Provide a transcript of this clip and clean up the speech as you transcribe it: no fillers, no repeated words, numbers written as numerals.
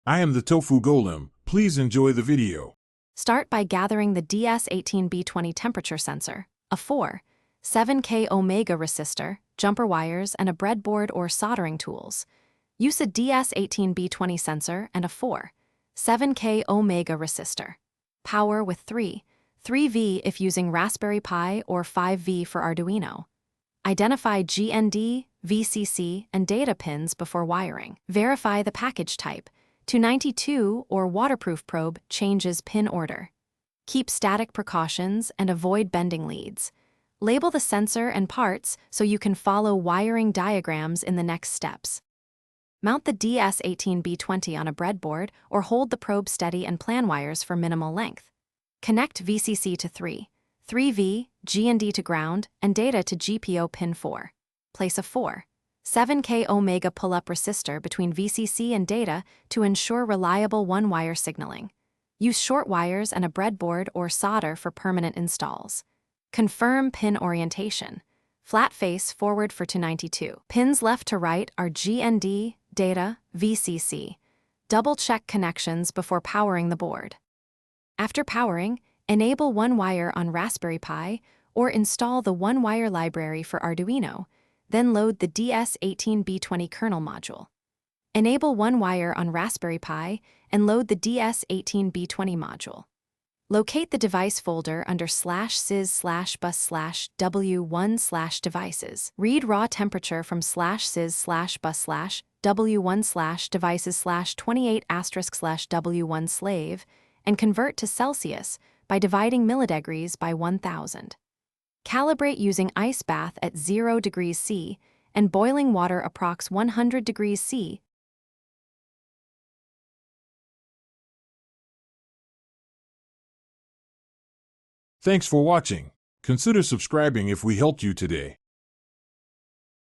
I am the Tofu Golem. Please enjoy the video. Start by gathering the DS18B20 temperature sensor, a 4.7K omega resistor, jumper wires, and a breadboard or soldering tools. Use a DS18B20 sensor and a 4.7K omega resistor. Power with 3V if using Raspberry Pi or 5V for Arduino. Identify GND, VCC, and data pins before wiring. Verify the package type. 292 or waterproof probe changes pin order. Keep static precautions and avoid bending leads. Label the sensor and parts so you can follow wiring diagrams in the next steps. Mount the DS18B20 on a breadboard or hold the probe steady and plan wires for minimal length. Connect VCC to 3V, GND to ground, and data to GPO pin 4. Place a 4.7K omega pull-up resistor between VCC and data to ensure reliable one-wire signaling. Use short wires and a breadboard or solder for permanent installs. Confirm pin orientation. Flat face forward for 292. Pins left to right are GND, data, VCC. Double-check connections before powering the board. After powering, enable one wire on Raspberry Pi or install the one-wire library for Arduino, then load the DS18B20 kernel module. Enable one wire on Raspberry Pi and load the DS18B20 module. Locate the device folder under /sys/bus/w1/devices. Read raw temperature from /sys/bus/w1/devices/28*/w1 slave and convert to Celsius by dividing milledegrees by 1000. Calibrate using ice bath at 0 degrees C and boiling water approx 100 degrees C. Thanks for watching. Consider subscribing if we helped you today.